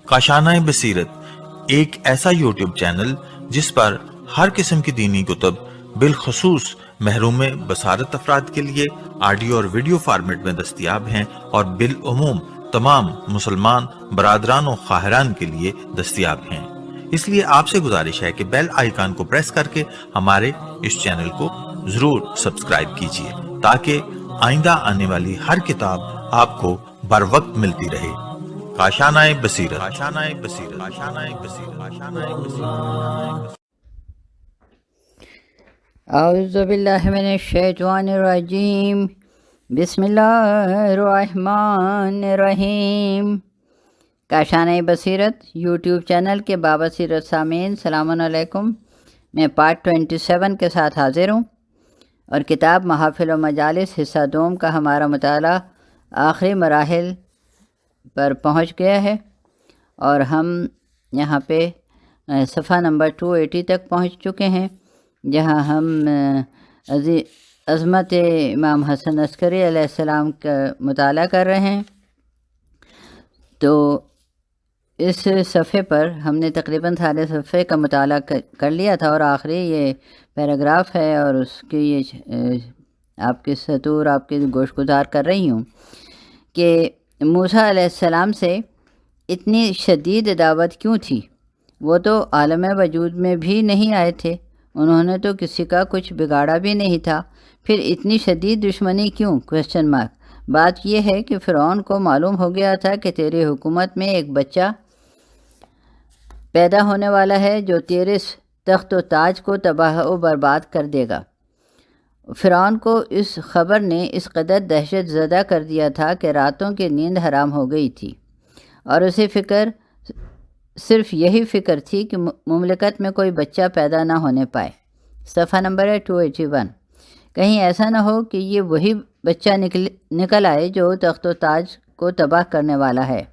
کاشانۂ بصیرت ایک ایسا یوٹیوب چینل جس پر ہر قسم کی دینی کتب بالخصوص محروم بصارت افراد کے لیے آڈیو اور ویڈیو فارمیٹ میں دستیاب ہیں اور بالعموم تمام مسلمان برادران و خواہران کے لیے دستیاب ہیں۔ اس لیے آپ سے گزارش ہے کہ بیل آئیکن کو پریس کر کے ہمارے اس چینل کو ضرور سبسکرائب کیجیے تاکہ آئندہ آنے والی ہر کتاب آپ کو بر وقت ملتی رہے۔ کاشانۂ بصیرت، کاشانۂ بصیرت، کاشانۂ بصیرت، کاشانۂ بصیرت۔ اعوذ باللہ من الشیطان الرجیم، بسم اللہ الرحمن الرحیم۔ کاشانۂ بصیرت یوٹیوب چینل کے بابصیرت سامعین، السلام علیکم۔ میں پارٹ 27 کے ساتھ حاضر ہوں، اور کتاب محافل و مجالس حصہ دوم کا ہمارا مطالعہ آخری مراحل پر پہنچ گیا ہے، اور ہم یہاں پہ صفحہ نمبر 280 تک پہنچ چکے ہیں، جہاں ہم عظمت امام حسن عسکری علیہ السلام کا مطالعہ کر رہے ہیں۔ تو اس صفحے پر ہم نے تقریباً سارے صفحے کا مطالعہ کر لیا تھا، اور آخری یہ پیراگراف ہے، اور اس کی یہ آپ کے سطور آپ کے گوش گزار کر رہی ہوں کہ موسیٰ علیہ السلام سے اتنی شدید عداوت کیوں تھی؟ وہ تو عالم وجود میں بھی نہیں آئے تھے، انہوں نے تو کسی کا کچھ بگاڑا بھی نہیں تھا، پھر اتنی شدید دشمنی کیوں؟ بات یہ ہے کہ فرعون کو معلوم ہو گیا تھا کہ تیری حکومت میں ایک بچہ پیدا ہونے والا ہے جو تیرے تخت و تاج کو تباہ و برباد کر دے گا۔ فرعون کو اس خبر نے اس قدر دہشت زدہ کر دیا تھا کہ راتوں کی نیند حرام ہو گئی تھی، اور اسے صرف یہی فکر تھی کہ مملکت میں کوئی بچہ پیدا نہ ہونے پائے۔ صفحہ نمبر ہے 281۔ کہیں ایسا نہ ہو کہ یہ وہی بچہ نکل آئے جو تخت و تاج کو تباہ کرنے والا ہے۔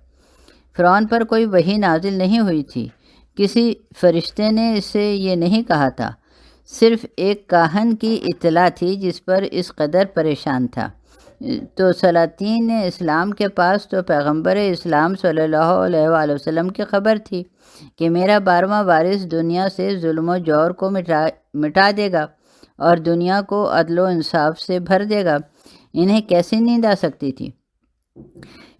فرعون پر کوئی وحی نازل نہیں ہوئی تھی، کسی فرشتے نے اسے یہ نہیں کہا تھا، صرف ایک کاہن کی اطلاع تھی جس پر اس قدر پریشان تھا۔ تو سلاطین اسلام کے پاس تو پیغمبر اسلام صلی اللہ علیہ وآلہ وسلم کی خبر تھی کہ میرا 12واں وارث دنیا سے ظلم و جور کو مٹا دے گا اور دنیا کو عدل و انصاف سے بھر دے گا۔ انہیں کیسی نیند آ سکتی تھی؟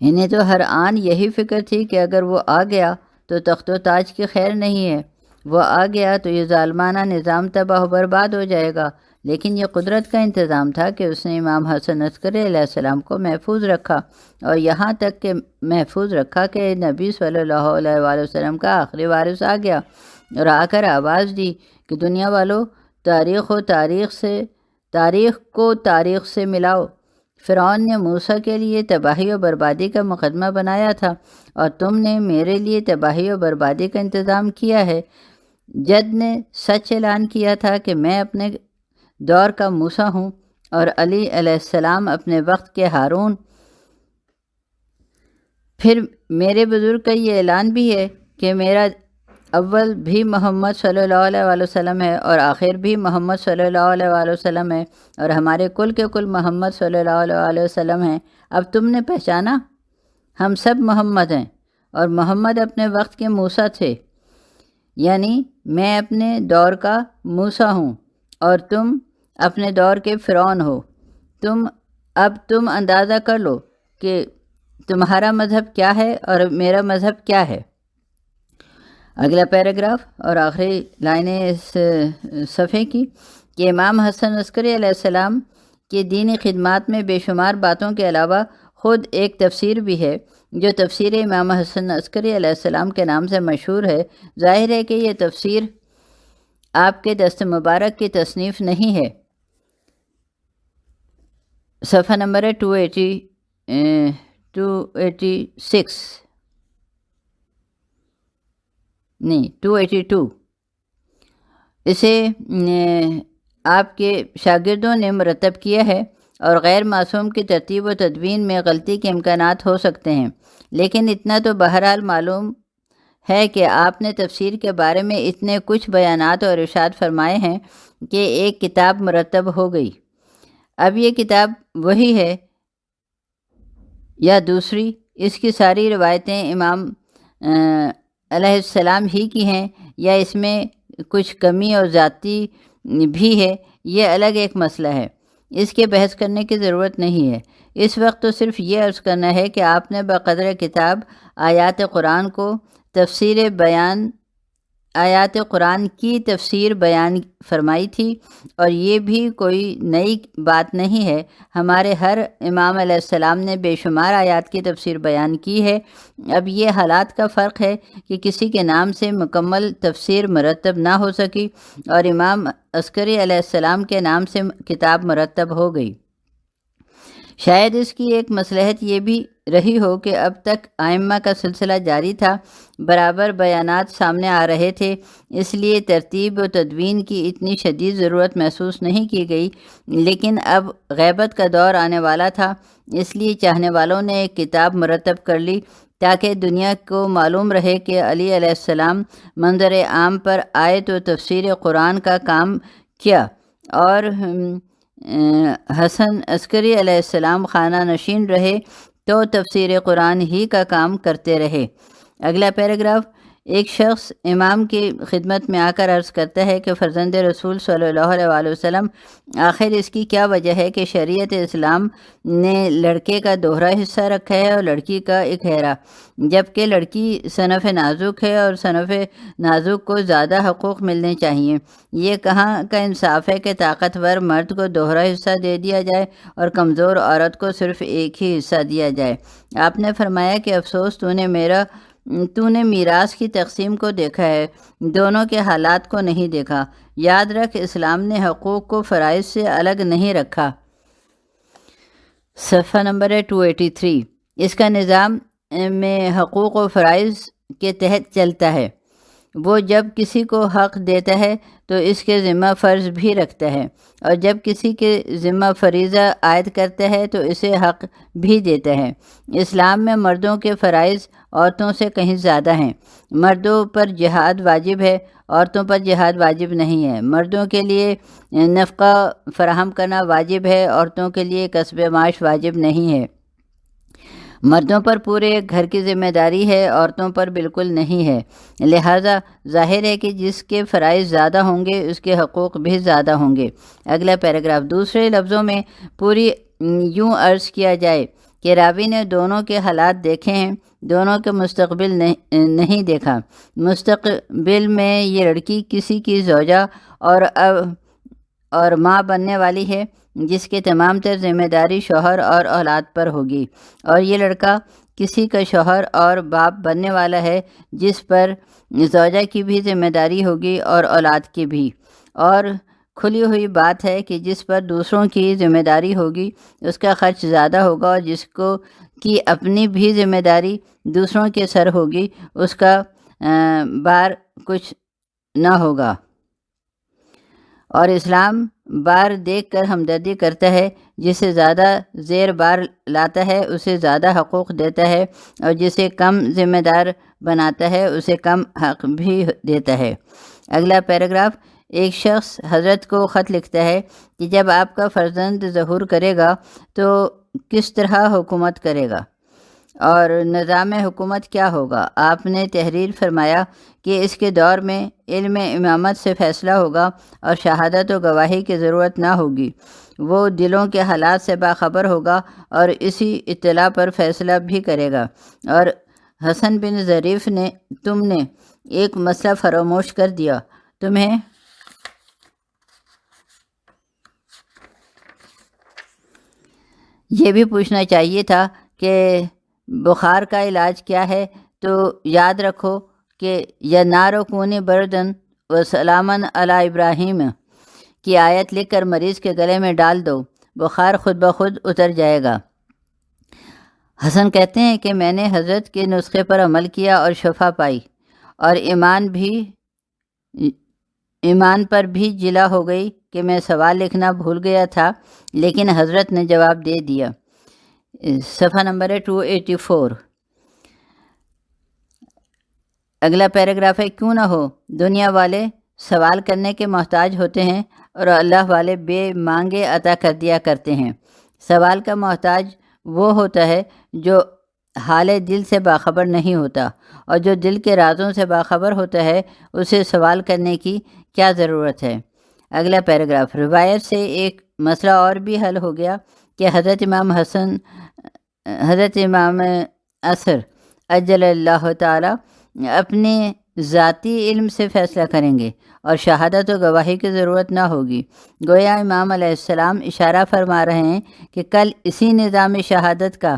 انہیں تو ہر آن یہی فکر تھی کہ اگر وہ آ گیا تو تخت و تاج کی خیر نہیں ہے، وہ آ گیا تو یہ ظالمانہ نظام تباہ و برباد ہو جائے گا۔ لیکن یہ قدرت کا انتظام تھا کہ اس نے امام حسن عسکری علیہ السلام کو محفوظ رکھا، اور یہاں تک کہ محفوظ رکھا کہ نبی صلی اللہ علیہ وآلہ وسلم کا آخری وارث آ گیا، اور آ کر آواز دی کہ دنیا والوں، تاریخ کو تاریخ سے ملاؤ۔ فرعون نے موسیٰ کے لیے تباہی و بربادی کا مقدمہ بنایا تھا، اور تم نے میرے لیے تباہی و بربادی کا انتظام کیا ہے۔ جد نے سچ اعلان کیا تھا کہ میں اپنے دور کا موسیٰ ہوں، اور علی علیہ السلام اپنے وقت کے ہارون۔ پھر میرے بزرگ کا یہ اعلان بھی ہے کہ میرا اول بھی محمد صلی اللہ علیہ وآلہ وسلم ہے، اور آخر بھی محمد صلی اللہ علیہ وآلہ وسلم ہے، اور ہمارے کل کے کل محمد صلی اللہ علیہ وآلہ وسلم ہیں۔ اب تم نے پہچانا؟ ہم سب محمد ہیں، اور محمد اپنے وقت کے موسیٰ تھے، یعنی میں اپنے دور کا موسیٰ ہوں، اور تم اپنے دور کے فرعون ہو۔ اب تم اندازہ کر لو کہ تمہارا مذہب کیا ہے اور میرا مذہب کیا ہے۔ اگلا پیراگراف اور آخری لائنیں اس صفحے کی کہ امام حسن عسکری علیہ السلام کی دینی خدمات میں بے شمار باتوں کے علاوہ خود ایک تفسیر بھی ہے، جو تفسیر امام حسن عسکری علیہ السلام کے نام سے مشہور ہے۔ ظاہر ہے کہ یہ تفسیر آپ کے دست مبارک کی تصنیف نہیں ہے۔ صفحہ نمبر ہے 282۔ اسے آپ کے شاگردوں نے مرتب کیا ہے، اور غیر معصوم کی ترتیب و تدوین میں غلطی کے امکانات ہو سکتے ہیں، لیکن اتنا تو بہرحال معلوم ہے کہ آپ نے تفسیر کے بارے میں اتنے کچھ بیانات اور ارشاد فرمائے ہیں کہ ایک کتاب مرتب ہو گئی۔ اب یہ کتاب وہی ہے یا دوسری؟ اس کی ساری روایتیں امام علیہ السلام ہی کی ہیں یا اس میں کچھ کمی اور ذاتی بھی ہے؟ یہ الگ ایک مسئلہ ہے، اس کے بحث کرنے کی ضرورت نہیں ہے۔ اس وقت تو صرف یہ عرض کرنا ہے کہ آپ نے بقدر کتاب آیات قرآن کی تفسیر بیان فرمائی تھی، اور یہ بھی کوئی نئی بات نہیں ہے۔ ہمارے ہر امام علیہ السلام نے بے شمار آیات کی تفسیر بیان کی ہے۔ اب یہ حالات کا فرق ہے کہ کسی کے نام سے مکمل تفسیر مرتب نہ ہو سکی اور امام عسکری علیہ السلام کے نام سے کتاب مرتب ہو گئی۔ شاید اس کی ایک مصلحت یہ بھی رہی ہو کہ اب تک ائمہ کا سلسلہ جاری تھا، برابر بیانات سامنے آ رہے تھے، اس لیے ترتیب و تدوین کی اتنی شدید ضرورت محسوس نہیں کی گئی، لیکن اب غیبت کا دور آنے والا تھا، اس لیے چاہنے والوں نے ایک کتاب مرتب کر لی تاکہ دنیا کو معلوم رہے کہ علی علیہ السلام منظر عام پر آئے تو تفسیر قرآن کا کام کیا، اور حسن عسکری علیہ السلام خانہ نشین رہے تو تفسیر قرآن ہی کا کام کرتے رہے۔ اگلا پیراگراف، ایک شخص امام کی خدمت میں آ کر عرض کرتا ہے کہ فرزند رسول صلی اللہ علیہ وآلہ وسلم، آخر اس کی کیا وجہ ہے کہ شریعت اسلام نے لڑکے کا دوہرا حصہ رکھا ہے اور لڑکی کا اکہرا، جبکہ لڑکی صنف نازک ہے اور صنف نازک کو زیادہ حقوق ملنے چاہیے؟ یہ کہاں کا انصاف ہے کہ طاقتور مرد کو دوہرا حصہ دے دیا جائے اور کمزور عورت کو صرف ایک ہی حصہ دیا جائے؟ آپ نے فرمایا کہ افسوس، تو نے میراث کی تقسیم کو دیکھا ہے، دونوں کے حالات کو نہیں دیکھا۔ یاد رکھ، اسلام نے حقوق کو فرائض سے الگ نہیں رکھا۔ صفحہ نمبر ہے 283۔ اس کا نظام میں حقوق و فرائض کے تحت چلتا ہے۔ وہ جب کسی کو حق دیتا ہے تو اس کے ذمہ فرض بھی رکھتا ہے، اور جب کسی کے ذمہ فریضہ عائد کرتا ہے تو اسے حق بھی دیتا ہے۔ اسلام میں مردوں کے فرائض عورتوں سے کہیں زیادہ ہیں۔ مردوں پر جہاد واجب ہے، عورتوں پر جہاد واجب نہیں ہے۔ مردوں کے لیے نفقہ فراہم کرنا واجب ہے، عورتوں کے لیے کسب معاش واجب نہیں ہے۔ مردوں پر پورے گھر کی ذمہ داری ہے، عورتوں پر بالکل نہیں ہے، لہٰذا ظاہر ہے کہ جس کے فرائض زیادہ ہوں گے اس کے حقوق بھی زیادہ ہوں گے۔ اگلا پیراگراف، دوسرے لفظوں میں پوری یوں عرض کیا جائے کہ راوی نے دونوں کے حالات دیکھے ہیں، دونوں کے مستقبل نہیں دیکھا۔ مستقبل میں یہ لڑکی کسی کی زوجہ اور ماں بننے والی ہے جس کے تمام تر ذمہ داری شوہر اور اولاد پر ہوگی، اور یہ لڑکا کسی کا شوہر اور باپ بننے والا ہے جس پر زوجہ کی بھی ذمہ داری ہوگی اور اولاد کی بھی، اور کھلی ہوئی بات ہے کہ جس پر دوسروں کی ذمہ داری ہوگی اس کا خرچ زیادہ ہوگا، اور جس کی اپنی بھی ذمہ داری دوسروں کے سر ہوگی اس کا بار کچھ نہ ہوگا۔ اور اسلام بار دیکھ کر ہمدردی کرتا ہے، جسے زیادہ زیر بار لاتا ہے اسے زیادہ حقوق دیتا ہے، اور جسے کم ذمہ دار بناتا ہے اسے کم حق بھی دیتا ہے۔ اگلا پیراگراف، ایک شخص حضرت کو خط لکھتا ہے کہ جب آپ کا فرزند ظہور کرے گا تو کس طرح حکومت کرے گا اور نظام حکومت کیا ہوگا؟ آپ نے تحریر فرمایا کہ اس کے دور میں علم امامت سے فیصلہ ہوگا اور شہادت و گواہی کی ضرورت نہ ہوگی، وہ دلوں کے حالات سے باخبر ہوگا اور اسی اطلاع پر فیصلہ بھی کرے گا۔ اور حسن بن ظریف نے تم نے ایک مسئلہ فراموش کر دیا، تمہیں یہ بھی پوچھنا چاہیے تھا کہ بخار کا علاج کیا ہے، تو یاد رکھو کہ یا نار کونی بردن و سلامن علی ابراہیم کی آیت لکھ کر مریض کے گلے میں ڈال دو، بخار خود بخود اتر جائے گا۔ حسن کہتے ہیں کہ میں نے حضرت کے نسخے پر عمل کیا اور شفا پائی، اور ایمان پر بھی جلا ہو گئی کہ میں سوال لکھنا بھول گیا تھا، لیکن حضرت نے جواب دے دیا۔ صفحہ نمبر ہے 284۔ اگلا پیراگراف ہے، کیوں نہ ہو دنیا والے سوال کرنے کے محتاج ہوتے ہیں اور اللہ والے بے مانگے عطا کر دیا کرتے ہیں۔ سوال کا محتاج وہ ہوتا ہے جو حال دل سے باخبر نہیں ہوتا، اور جو دل کے رازوں سے باخبر ہوتا ہے اسے سوال کرنے کی کیا ضرورت ہے۔ اگلا پیراگراف، روایت سے ایک مسئلہ اور بھی حل ہو گیا کہ حضرت امام عصر اجل اللہ تعالی اپنے ذاتی علم سے فیصلہ کریں گے اور شہادت و گواہی کی ضرورت نہ ہوگی۔ گویا امام علیہ السلام اشارہ فرما رہے ہیں کہ کل اسی نظام شہادت کا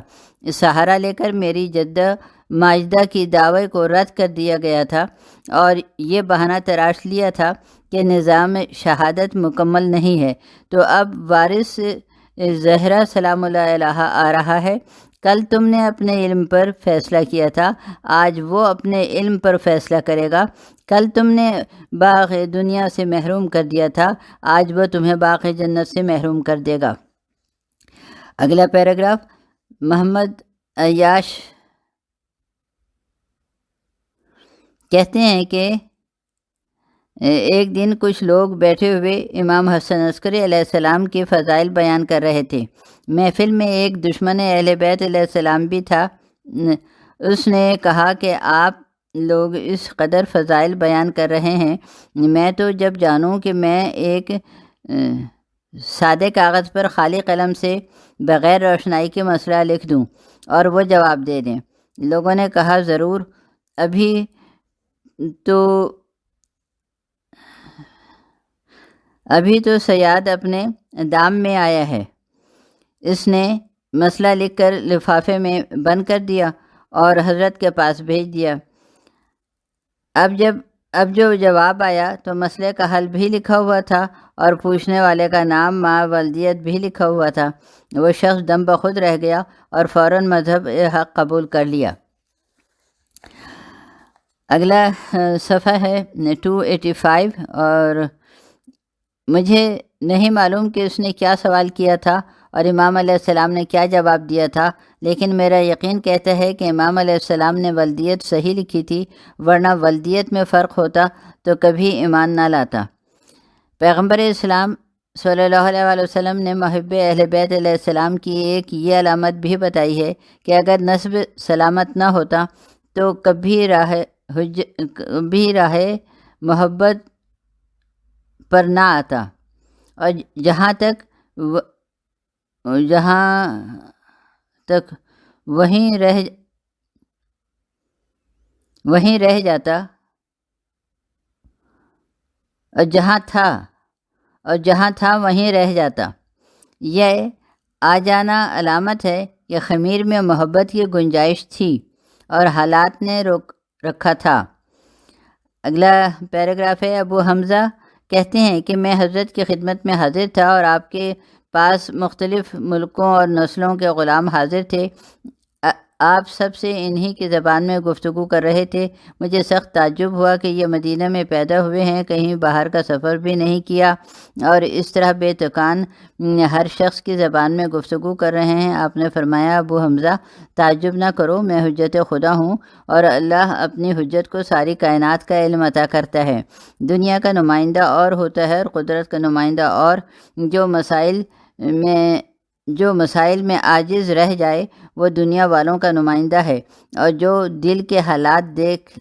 سہارا لے کر میری جدہ ماجدہ کی دعوے کو رد کر دیا گیا تھا، اور یہ بہانہ تراش لیا تھا کہ نظام شہادت مکمل نہیں ہے، تو اب وارث زہرا سلام اللہ علیہا آ رہا ہے۔ کل تم نے اپنے علم پر فیصلہ کیا تھا، آج وہ اپنے علم پر فیصلہ کرے گا۔ کل تم نے باغ دنیا سے محروم کر دیا تھا، آج وہ تمہیں باغ جنت سے محروم کر دے گا۔ اگلا پیراگراف، محمد عیاش کہتے ہیں کہ ایک دن کچھ لوگ بیٹھے ہوئے امام حسن عسکری علیہ السلام کی فضائل بیان کر رہے تھے۔ محفل میں ایک دشمن اہل بیت علیہ السلام بھی تھا۔ اس نے کہا کہ آپ لوگ اس قدر فضائل بیان کر رہے ہیں، میں تو جب جانوں کہ میں ایک سادے کاغذ پر خالی قلم سے بغیر روشنائی کے مسئلہ لکھ دوں اور وہ جواب دے دیں۔ لوگوں نے کہا ضرور، ابھی تو سیاد اپنے دام میں آیا ہے۔ اس نے مسئلہ لکھ کر لفافے میں بند کر دیا اور حضرت کے پاس بھیج دیا۔ اب جو جواب آیا تو مسئلے کا حل بھی لکھا ہوا تھا اور پوچھنے والے کا نام، ماں، والدیت بھی لکھا ہوا تھا۔ وہ شخص دم بخود رہ گیا اور فوراً مذہب حق قبول کر لیا۔ اگلا صفحہ ہے 285، اور مجھے نہیں معلوم کہ اس نے کیا سوال کیا تھا اور امام علیہ السلام نے کیا جواب دیا تھا، لیکن میرا یقین کہتا ہے کہ امام علیہ السلام نے والدیت صحیح لکھی تھی، ورنہ والدیت میں فرق ہوتا تو کبھی ایمان نہ لاتا۔ پیغمبر اسلام صلی اللہ علیہ وآلہ وسلم نے محب اہل بیت علیہ السلام کی ایک یہ علامت بھی بتائی ہے کہ اگر نسب سلامت نہ ہوتا تو کبھی راہ محبت پر نہ آتا، اور جہاں تک وہیں رہ جاتا، اور جہاں تھا وہیں رہ جاتا۔ یہ آ جانا علامت ہے کہ خمیر میں محبت کی گنجائش تھی اور حالات نے روک رکھا تھا۔ اگلا پیراگراف ہے، ابو حمزہ کہتے ہیں کہ میں حضرت کی خدمت میں حاضر تھا اور آپ کے پاس مختلف ملکوں اور نسلوں کے غلام حاضر تھے۔ آپ سب سے انہی کی زبان میں گفتگو کر رہے تھے۔ مجھے سخت تعجب ہوا کہ یہ مدینہ میں پیدا ہوئے ہیں، کہیں باہر کا سفر بھی نہیں کیا، اور اس طرح بے تکان ہر شخص کی زبان میں گفتگو کر رہے ہیں۔ آپ نے فرمایا، ابو حمزہ تعجب نہ کرو، میں حجت خدا ہوں اور اللہ اپنی حجت کو ساری کائنات کا علم عطا کرتا ہے۔ دنیا کا نمائندہ اور ہوتا ہے اور قدرت کا نمائندہ اور۔ جو مسائل میں عاجز رہ جائے وہ دنیا والوں کا نمائندہ ہے، اور جو دل کے حالات دیکھ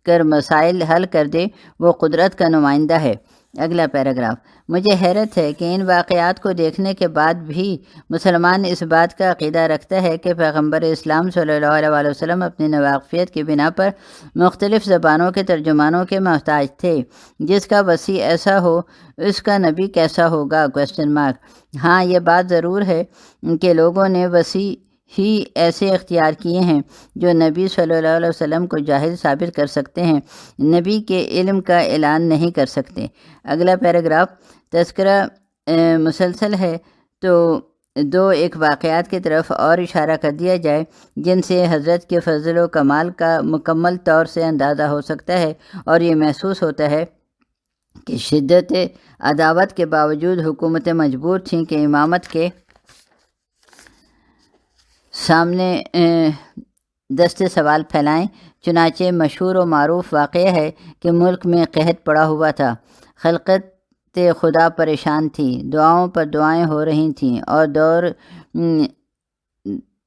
کر مسائل حل کر دے وہ قدرت کا نمائندہ ہے۔ اگلا پیراگراف، مجھے حیرت ہے کہ ان واقعات کو دیکھنے کے بعد بھی مسلمان اس بات کا عقیدہ رکھتا ہے کہ پیغمبر اسلام صلی اللہ علیہ وآلہ وسلم اپنی نواقفیت کی بنا پر مختلف زبانوں کے ترجمانوں کے محتاج تھے۔ جس کا وسیع ایسا ہو اس کا نبی کیسا ہوگا؟ ہاں، یہ بات ضرور ہے کہ لوگوں نے وسیع ہی ایسے اختیار کیے ہیں جو نبی صلی اللہ علیہ وسلم کو جاہل ثابت کر سکتے ہیں، نبی کے علم کا اعلان نہیں کر سکتے۔ اگلا پیراگراف تذکرہ مسلسل ہے تو ایک واقعات کی طرف اور اشارہ کر دیا جائے جن سے حضرت کے فضل و کمال کا مکمل طور سے اندازہ ہو سکتا ہے، اور یہ محسوس ہوتا ہے کہ شدت عداوت کے باوجود حکومتیں مجبور تھیں کہ امامت کے سامنے دست سوال پھیلائیں۔ چنانچہ مشہور و معروف واقعہ ہے کہ ملک میں قحط پڑا ہوا تھا۔ خلقت خدا پریشان تھی، دعاؤں پر دعائیں ہو رہی تھیں اور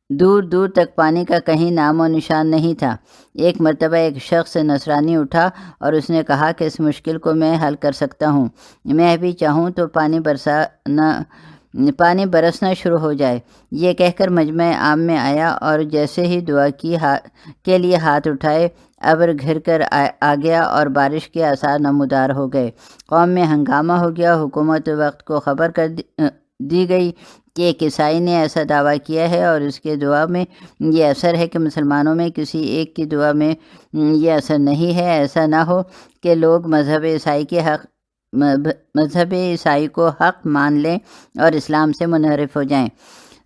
دور دور تک پانی کا کہیں نام و نشان نہیں تھا۔ ایک مرتبہ ایک شخص نصرانی اٹھا اور اس نے کہا کہ اس مشکل کو میں حل کر سکتا ہوں، میں بھی چاہوں تو پانی برسنا شروع ہو جائے۔ یہ کہہ کر مجمع عام میں آیا اور جیسے ہی دعا کے لیے ہاتھ اٹھائے، ابر گھر کر آ گیا اور بارش کے آثار نمودار ہو گئے۔ قوم میں ہنگامہ ہو گیا۔ حکومت وقت کو خبر کر دی گئی کہ ایک عیسائی نے ایسا دعویٰ کیا ہے اور اس کے دعا میں یہ اثر ہے کہ مسلمانوں میں کسی ایک کی دعا میں یہ اثر نہیں ہے۔ ایسا نہ ہو کہ لوگ مذہب عیسائی کو حق مان لیں اور اسلام سے منحرف ہو جائیں۔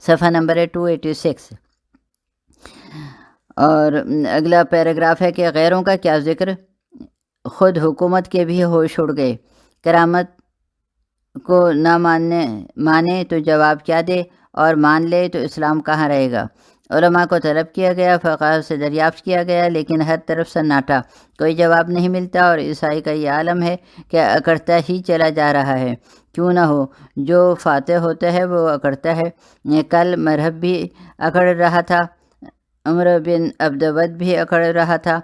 صفحہ نمبر ہے 286۔ اور اگلا پیراگراف ہے کہ غیروں کا کیا ذکر، خود حکومت کے بھی ہوش اڑ گئے۔ کرامت کو نہ مانے تو جواب کیا دے، اور مان لے تو اسلام کہاں رہے گا۔ علماء کو طلب کیا گیا، فقہاء سے دریافت کیا گیا، لیکن ہر طرف سناٹا، کوئی جواب نہیں ملتا، اور عیسائی کا یہ عالم ہے کہ اکڑتا ہی چلا جا رہا ہے۔ کیوں نہ ہو، جو فاتح ہوتا ہے وہ اکڑتا ہے۔ کل مرہب بھی اکڑ رہا تھا، عمر بن عبدود بھی اکڑ رہا تھا۔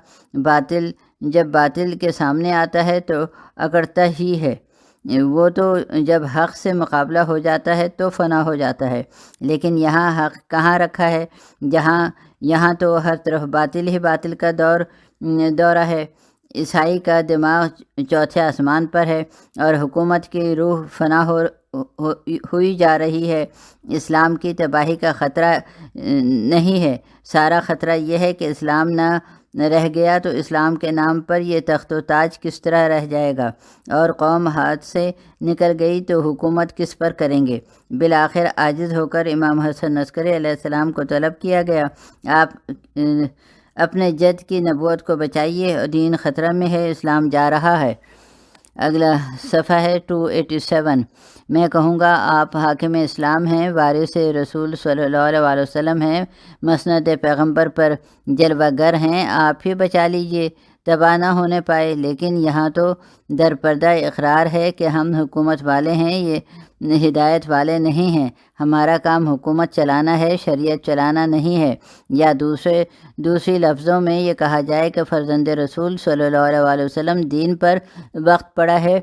جب باطل کے سامنے آتا ہے تو اکڑتا ہی ہے، وہ تو جب حق سے مقابلہ ہو جاتا ہے تو فنا ہو جاتا ہے۔ لیکن یہاں حق کہاں رکھا ہے؟ یہاں تو ہر طرف باطل ہی باطل کا دورہ ہے۔ عیسائی کا دماغ چوتھے آسمان پر ہے اور حکومت کی روح فنا ہوئی جا رہی ہے۔ اسلام کی تباہی کا خطرہ نہیں ہے، سارا خطرہ یہ ہے کہ اسلام نہ رہ گیا تو اسلام کے نام پر یہ تخت و تاج کس طرح رہ جائے گا، اور قوم ہاتھ سے نکل گئی تو حکومت کس پر کریں گے۔ بالآخر عاجز ہو کر امام حسن عسکری علیہ السلام کو طلب کیا گیا، آپ اپنے جد کی نبوت کو بچائیے، دین خطرہ میں ہے، اسلام جا رہا ہے۔ اگلا صفحہ ہے 287۔ میں کہوں گا آپ حاکم اسلام ہیں، وارث رسول صلی اللہ علیہ وسلم ہیں، مسند پیغمبر پر جلوہ گر ہیں، آپ ہی بچا لیجئے، تباہ نہ ہونے پائے۔ لیکن یہاں تو در پردہ اقرار ہے کہ ہم حکومت والے ہیں، یہ ہدایت والے نہیں ہیں۔ ہمارا کام حکومت چلانا ہے، شریعت چلانا نہیں ہے۔ یا دوسری لفظوں میں یہ کہا جائے کہ فرزند رسول صلی اللہ علیہ وسلم دین پر وقت پڑا ہے،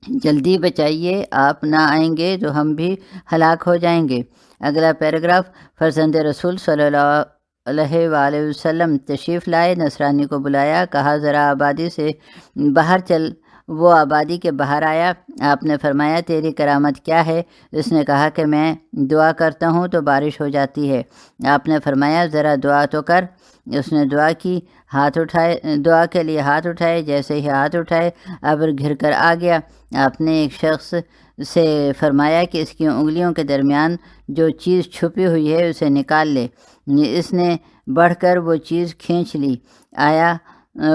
جلدی بچائیے، آپ نہ آئیں گے تو ہم بھی ہلاک ہو جائیں گے۔ اگلا پیراگراف، فرزند رسول صلی اللہ علیہ وآلہ وسلم تشریف لائے، نصرانی کو بلایا، کہا ذرا آبادی سے باہر چل۔ وہ آبادی کے باہر آیا، آپ نے فرمایا تیری کرامت کیا ہے؟ اس نے کہا کہ میں دعا کرتا ہوں تو بارش ہو جاتی ہے۔ آپ نے فرمایا ذرا دعا تو کر۔ اس نے دعا کے لیے ہاتھ اٹھائے، جیسے ہی ہاتھ اٹھائے ابر گھر کر آ گیا۔ آپ نے ایک شخص سے فرمایا کہ اس کی انگلیوں کے درمیان جو چیز چھپی ہوئی ہے اسے نکال لے۔ اس نے بڑھ کر وہ چیز کھینچ لی،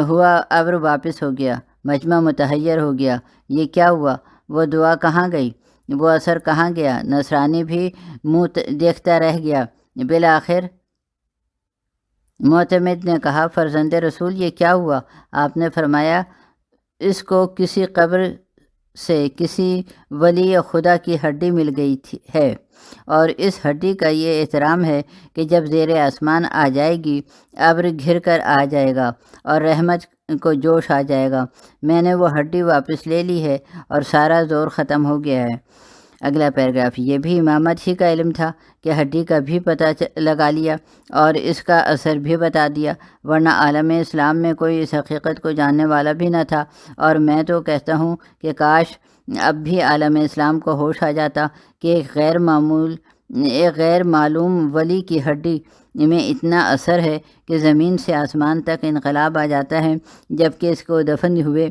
ہوا ابر واپس ہو گیا۔ مجمع متحیر ہو گیا، یہ کیا ہوا؟ وہ دعا کہاں گئی؟ وہ اثر کہاں گیا؟ نصرانی بھی منہ دیکھتا رہ گیا۔ بالآخر معتمد نے کہا فرزند رسول یہ کیا ہوا؟ آپ نے فرمایا اس کو کسی قبر سے کسی ولی خدا کی ہڈی مل گئی ہے، اور اس ہڈی کا یہ احترام ہے کہ جب زیر آسمان آ جائے گی ابر گھر کر آ جائے گا اور رحمت کو جوش آ جائے گا۔ میں نے وہ ہڈی واپس لے لی ہے اور سارا زور ختم ہو گیا ہے۔ اگلا پیراگراف، یہ بھی امامت ہی کا علم تھا کہ ہڈی کا بھی پتہ لگا لیا اور اس کا اثر بھی بتا دیا، ورنہ عالم اسلام میں کوئی اس حقیقت کو جاننے والا بھی نہ تھا۔ اور میں تو کہتا ہوں کہ کاش اب بھی عالم اسلام کو ہوش آ جاتا کہ ایک غیر معلوم ولی کی ہڈی میں اتنا اثر ہے کہ زمین سے آسمان تک انقلاب آ جاتا ہے، جبکہ اس کو دفن ہوئے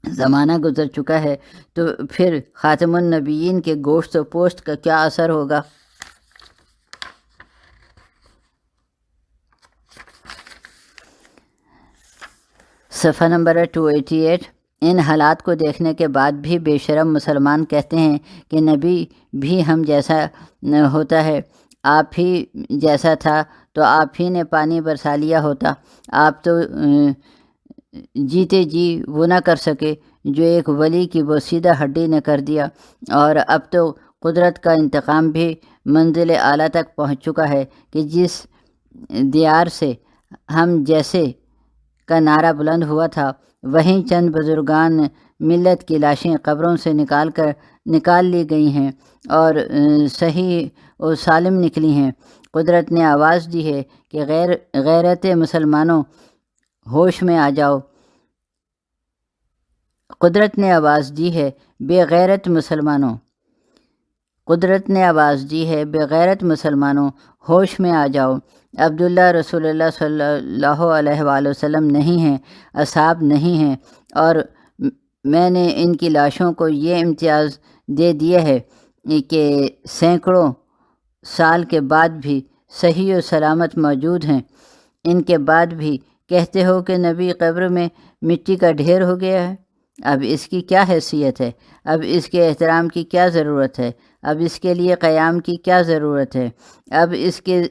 زمانہ گزر چکا ہے، تو پھر خاتم النبیین کے گوشت و پوست کا کیا اثر ہوگا؟ صفحہ نمبر 288۔ ان حالات کو دیکھنے کے بعد بھی بے شرم مسلمان کہتے ہیں کہ نبی بھی ہم جیسا ہوتا ہے، آپ ہی جیسا تھا تو آپ ہی نے پانی برسا لیا ہوتا، آپ تو جیتے جی وہ نہ کر سکے جو ایک ولی کی بوسیدہ ہڈی نے کر دیا، اور اب تو قدرت کا انتقام بھی منزل اعلیٰ تک پہنچ چکا ہے کہ جس دیار سے ہم جیسے کا نعرہ بلند ہوا تھا، وہیں چند بزرگان ملت کی لاشیں قبروں سے نکال لی گئی ہیں اور صحیح و سالم نکلی ہیں۔ قدرت نے آواز دی ہے کہ غیرت مسلمانوں ہوش میں آ جاؤ۔ قدرت نے آواز دی ہے بے غیرت مسلمانوں بے غیرت مسلمانوں ہوش میں آ جاؤ۔ عبداللہ رسول اللہ صلی اللہ علیہ وآلہ وسلم نہیں ہیں، اصحاب نہیں ہیں، اور میں نے ان کی لاشوں کو یہ امتیاز دے دیا ہے کہ سینکڑوں سال کے بعد بھی صحیح و سلامت موجود ہیں۔ ان کے بعد بھی کہتے ہو کہ نبی قبر میں مٹی کا ڈھیر ہو گیا ہے۔ اب اس کی کیا حیثیت ہے؟ اب اس کے احترام کی کیا ضرورت ہے؟ اب اس کے لیے قیام کی کیا ضرورت ہے؟ اب اس کے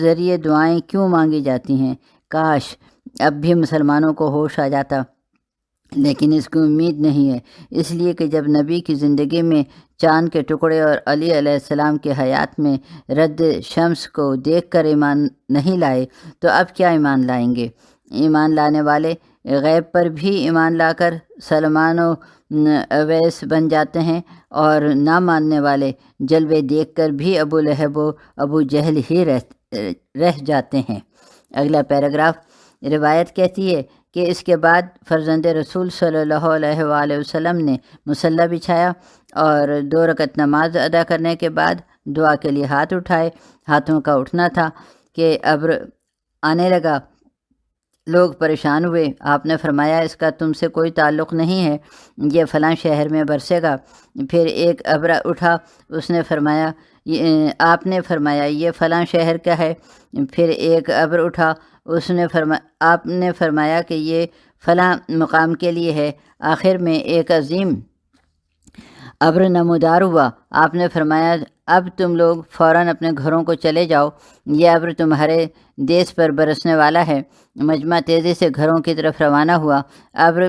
ذریعے دعائیں کیوں مانگی جاتی ہیں؟ کاش اب بھی مسلمانوں کو ہوش آ جاتا، لیکن اس کی امید نہیں ہے، اس لیے کہ جب نبی کی زندگی میں چاند کے ٹکڑے اور علی علیہ السلام کے حیات میں رد شمس کو دیکھ کر ایمان نہیں لائے تو اب کیا ایمان لائیں گے؟ ایمان لانے والے غیب پر بھی ایمان لا کر سلمان و اویس بن جاتے ہیں، اور نہ ماننے والے جلوے دیکھ کر بھی ابو لہب و ابو جہل ہی رہ جاتے ہیں۔ اگلا پیراگراف، روایت کہتی ہے کہ اس کے بعد فرزند رسول صلی اللہ علیہ وآلہ وسلم نے مصلی بچھایا اور 2 رکعت نماز ادا کرنے کے بعد دعا کے لیے ہاتھ اٹھائے۔ ہاتھوں کا اٹھنا تھا کہ ابر آنے لگا، لوگ پریشان ہوئے۔ آپ نے فرمایا اس کا تم سے کوئی تعلق نہیں ہے، یہ فلاں شہر میں برسے گا۔ پھر ایک ابر اٹھا، آپ نے فرمایا یہ فلاں شہر کا ہے۔ پھر ایک ابر اٹھا، آپ نے فرمایا کہ یہ فلاں مقام کے لیے ہے۔ آخر میں ایک عظیم ابر نمودار ہوا۔ آپ نے فرمایا اب تم لوگ فوراً اپنے گھروں کو چلے جاؤ، یہ ابر تمہارے دیس پر برسنے والا ہے۔ مجمع تیزی سے گھروں کی طرف روانہ ہوا۔ ابر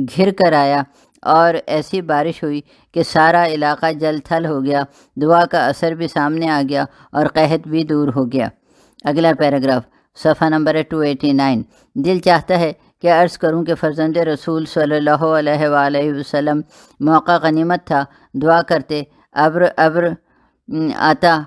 گھر کر آیا اور ایسی بارش ہوئی کہ سارا علاقہ جل تھل ہو گیا۔ دعا کا اثر بھی سامنے آ گیا اور قحط بھی دور ہو گیا۔ اگلا پیراگراف، صفحہ نمبر 289۔ دل چاہتا ہے کہ عرض کروں کہ فرزند رسول صلی اللہ علیہ وآلہ وسلم موقع غنیمت تھا، دعا کرتے، ابر آتا،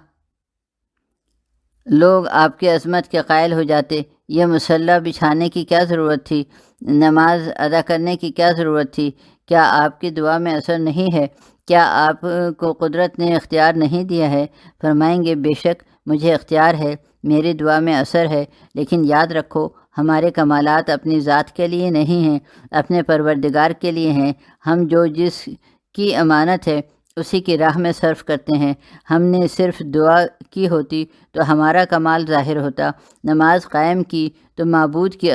لوگ آپ کی عظمت کے قائل ہو جاتے۔ یہ مصلی بچھانے کی کیا ضرورت تھی؟ نماز ادا کرنے کی کیا ضرورت تھی؟ کیا آپ کی دعا میں اثر نہیں ہے؟ کیا آپ کو قدرت نے اختیار نہیں دیا ہے؟ فرمائیں گے بے شک مجھے اختیار ہے، میری دعا میں اثر ہے، لیکن یاد رکھو ہمارے کمالات اپنی ذات کے لیے نہیں ہیں، اپنے پروردگار کے لیے ہیں۔ ہم جو جس کی امانت ہے اسی کی راہ میں صرف کرتے ہیں۔ ہم نے صرف دعا کی ہوتی تو ہمارا کمال ظاہر ہوتا، نماز قائم کی تو معبود کی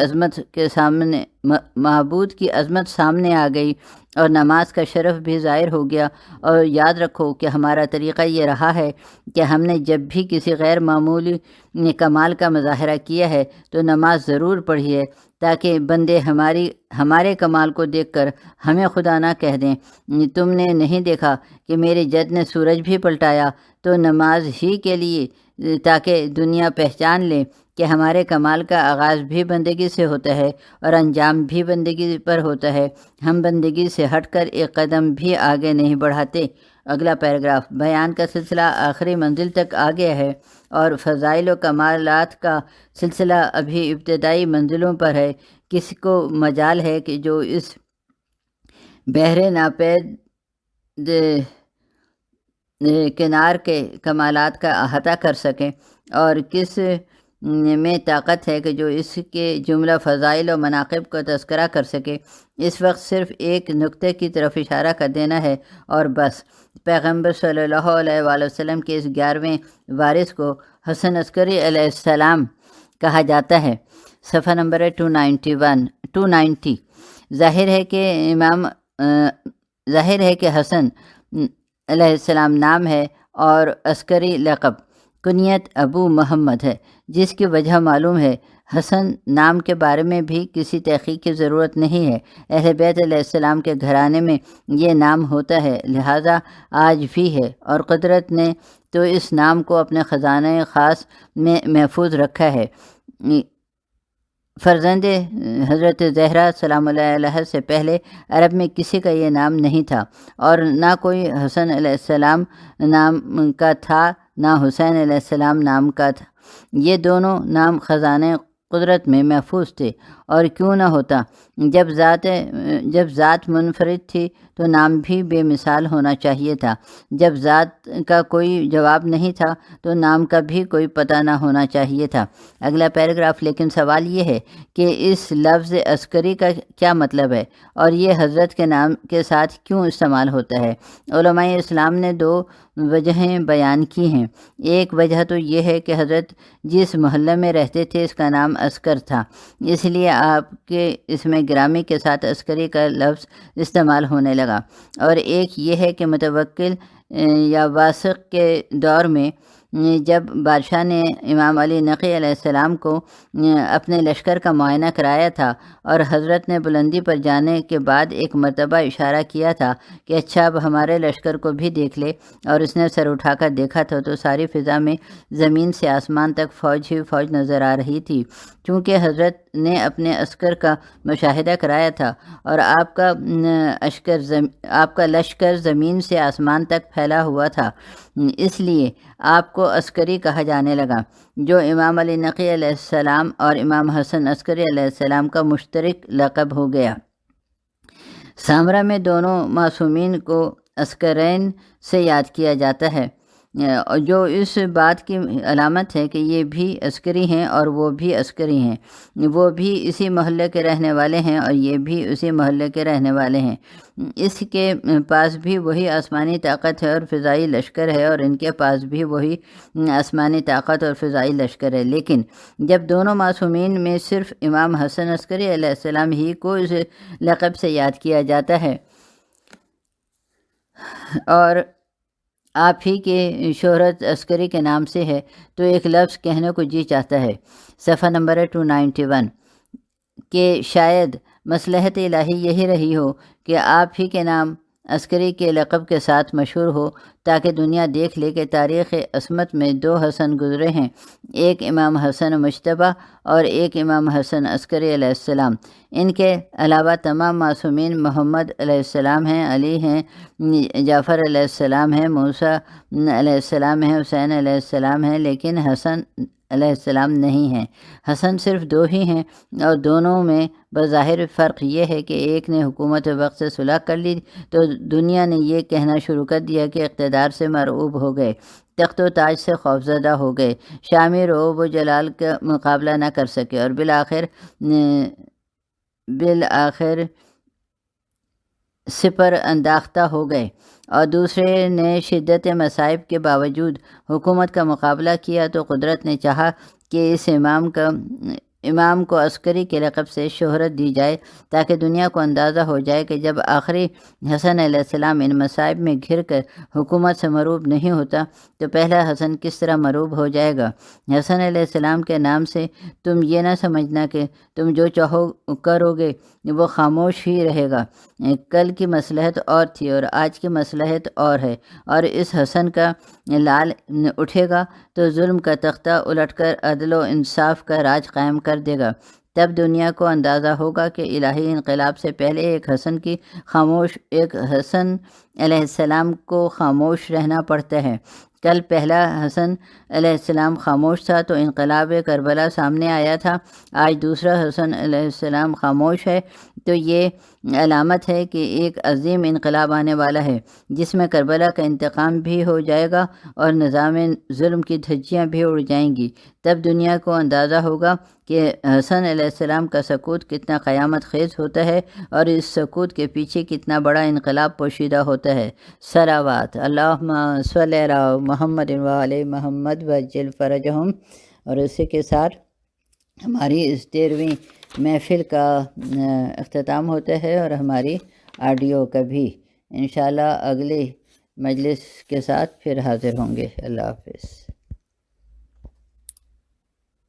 عظمت سامنے آ گئی اور نماز کا شرف بھی ظاہر ہو گیا۔ اور یاد رکھو کہ ہمارا طریقہ یہ رہا ہے کہ ہم نے جب بھی کسی غیر معمولی کمال کا مظاہرہ کیا ہے تو نماز ضرور پڑھی ہے، تاکہ بندے ہمارے کمال کو دیکھ کر ہمیں خدا نہ کہہ دیں تم نے نہیں دیکھا کہ میرے جد نے سورج بھی پلٹایا، تو نماز ہی کے لیے تاکہ دنیا پہچان لے کہ ہمارے کمال کا آغاز بھی بندگی سے ہوتا ہے اور انجام بھی بندگی پر ہوتا ہے۔ ہم بندگی سے ہٹ کر ایک قدم بھی آگے نہیں بڑھاتے۔ اگلا پیراگراف، بیان کا سلسلہ آخری منزل تک آ گیا ہے اور فضائل و کمالات کا سلسلہ ابھی ابتدائی منزلوں پر ہے۔ کسی کو مجال ہے کہ جو اس بحر ناپید کنار کے کمالات کا احاطہ کر سکیں، اور کس میں طاقت ہے کہ جو اس کے جملہ فضائل و مناقب کو تذکرہ کر سکے۔ اس وقت صرف ایک نقطے کی طرف اشارہ کر دینا ہے اور بس۔ پیغمبر صلی اللہ علیہ وآلہ وسلم کے اس 11ویں وارث کو حسن عسکری علیہ السلام کہا جاتا ہے۔ صفحہ نمبر 290۔ ظاہر ہے کہ حسن علیہ السلام نام ہے اور عسکری لقب۔ کنیت ابو محمد ہے، جس کی وجہ معلوم ہے۔ حسن نام کے بارے میں بھی کسی تحقیق کی ضرورت نہیں ہے، اہل بیت علیہ السلام کے گھرانے میں یہ نام ہوتا ہے، لہٰذا آج بھی ہے، اور قدرت نے تو اس نام کو اپنے خزانہ خاص میں محفوظ رکھا ہے۔ فرزند حضرت زہرا سلام اللہ علیہ سے پہلے عرب میں کسی کا یہ نام نہیں تھا، اور نہ کوئی حسن علیہ السلام نام کا تھا، نہ حسین علیہ السلام نام کا تھا۔ یہ دونوں نام خزانہ قدرت میں محفوظ تھے، اور کیوں نہ ہوتا؟ جب ذات منفرد تھی تو نام بھی بے مثال ہونا چاہیے تھا، جب ذات کا کوئی جواب نہیں تھا تو نام کا بھی کوئی پتہ نہ ہونا چاہیے تھا۔ اگلا پیراگراف، لیکن سوال یہ ہے کہ اس لفظ عسکری کا کیا مطلب ہے، اور یہ حضرت کے نام کے ساتھ کیوں استعمال ہوتا ہے؟ علماء اسلام نے دو وجہیں بیان کی ہیں۔ ایک وجہ تو یہ ہے کہ حضرت جس محلے میں رہتے تھے اس کا نام عسکر تھا، اس لیے آپ کے اس میں گرامی کے ساتھ عسکری کا لفظ استعمال ہونے لگا، اور ایک یہ ہے کہ متوکل یا واسق کے دور میں جب بادشاہ نے امام علی نقی علیہ السلام کو اپنے لشکر کا معائنہ کرایا تھا، اور حضرت نے بلندی پر جانے کے بعد ایک مرتبہ اشارہ کیا تھا کہ اچھا اب ہمارے لشکر کو بھی دیکھ لے، اور اس نے سر اٹھا کر دیکھا تھا تو ساری فضا میں زمین سے آسمان تک فوج ہی فوج نظر آ رہی تھی، چونکہ حضرت نے اپنے عسکر کا مشاہدہ کرایا تھا، اور آپ کا لشکر زمین سے آسمان تک پھیلا ہوا تھا، اس لیے آپ کو عسکری کہا جانے لگا، جو امام علی نقی علیہ السلام اور امام حسن عسکری علیہ السلام کا مشترک لقب ہو گیا۔ سامرہ میں دونوں معصومین کو عسکرین سے یاد کیا جاتا ہے، جو اس بات کی علامت ہے کہ یہ بھی عسکری ہیں اور وہ بھی عسکری ہیں، وہ بھی اسی محلے کے رہنے والے ہیں اور یہ بھی اسی محلے کے رہنے والے ہیں۔ اس کے پاس بھی وہی آسمانی طاقت ہے اور فضائی لشکر ہے، اور ان کے پاس بھی وہی آسمانی طاقت اور فضائی لشکر ہے، لیکن جب دونوں معصومین میں صرف امام حسن عسکری علیہ السلام ہی کو اس لقب سے یاد کیا جاتا ہے اور آپ ہی کی شہرت عسکری کے نام سے ہے، تو ایک لفظ کہنے کو جی چاہتا ہے، صفحہ نمبر 291، کہ شاید مصلحت الہی یہی رہی ہو کہ آپ ہی کے نام عسکری کے لقب کے ساتھ مشہور ہو، تاکہ دنیا دیکھ لے کہ تاریخ عصمت میں دو حسن گزرے ہیں، ایک امام حسن مجتبیٰ اور ایک امام حسن عسکری علیہ السلام۔ ان کے علاوہ تمام معصومین محمد علیہ السلام ہیں، علی ہیں، جعفر علیہ السلام ہیں، موسیٰ علیہ السلام ہیں، حسین علیہ السلام ہیں، لیکن حسن علیہ السلام نہیں ہیں۔ حسن صرف دو ہی ہیں، اور دونوں میں بظاہر فرق یہ ہے کہ ایک نے حکومت وقت سے صلح کر لی تو دنیا نے یہ کہنا شروع کر دیا کہ اقتدار سے مرعوب ہو گئے، تخت و تاج سے خوفزدہ ہو گئے، شامی رعب و جلال کا مقابلہ نہ کر سکے، اور بالآخر سپر انداختہ ہو گئے، اور دوسرے نے شدت مصائب کے باوجود حکومت کا مقابلہ کیا، تو قدرت نے چاہا کہ اس امام کو عسکری کے لقب سے شہرت دی جائے، تاکہ دنیا کو اندازہ ہو جائے کہ جب آخری حسن علیہ السلام ان مصائب میں گھر کر حکومت سے مرعوب نہیں ہوتا تو پہلا حسن کس طرح مرعوب ہو جائے گا۔ حسن علیہ السلام کے نام سے تم یہ نہ سمجھنا کہ تم جو چاہو کرو گے وہ خاموش ہی رہے گا۔ کل کی مصلحت اور تھی اور آج کی مصلحت اور ہے، اور اس حسن کا لال اٹھے گا تو ظلم کا تختہ الٹ کر عدل و انصاف کا راج قائم کر دے گا۔ تب دنیا کو اندازہ ہوگا کہ الہی انقلاب سے پہلے ایک حسن علیہ السلام کو خاموش رہنا پڑتا ہے۔ کل پہلا حسن علیہ السلام خاموش تھا تو انقلاب کربلا سامنے آیا تھا، آج دوسرا حسن علیہ السلام خاموش ہے تو یہ علامت ہے کہ ایک عظیم انقلاب آنے والا ہے، جس میں کربلا کا انتقام بھی ہو جائے گا اور نظام ظلم کی دھجیاں بھی اڑ جائیں گی۔ تب دنیا کو اندازہ ہوگا کہ حسن علیہ السلام کا سکوت کتنا قیامت خیز ہوتا ہے اور اس سکوت کے پیچھے کتنا بڑا انقلاب پوشیدہ ہوتا ہے۔ صلوات اللہم صلی علی محمد و علی محمد وعجل فرجہم۔ اور اسی کے ساتھ ہماری اس 13ویں محفل کا اختتام ہوتا ہے اور ہماری آڈیو کا بھی۔ انشاءاللہ اگلے مجلس کے ساتھ پھر حاضر ہوں گے۔ اللہ حافظ۔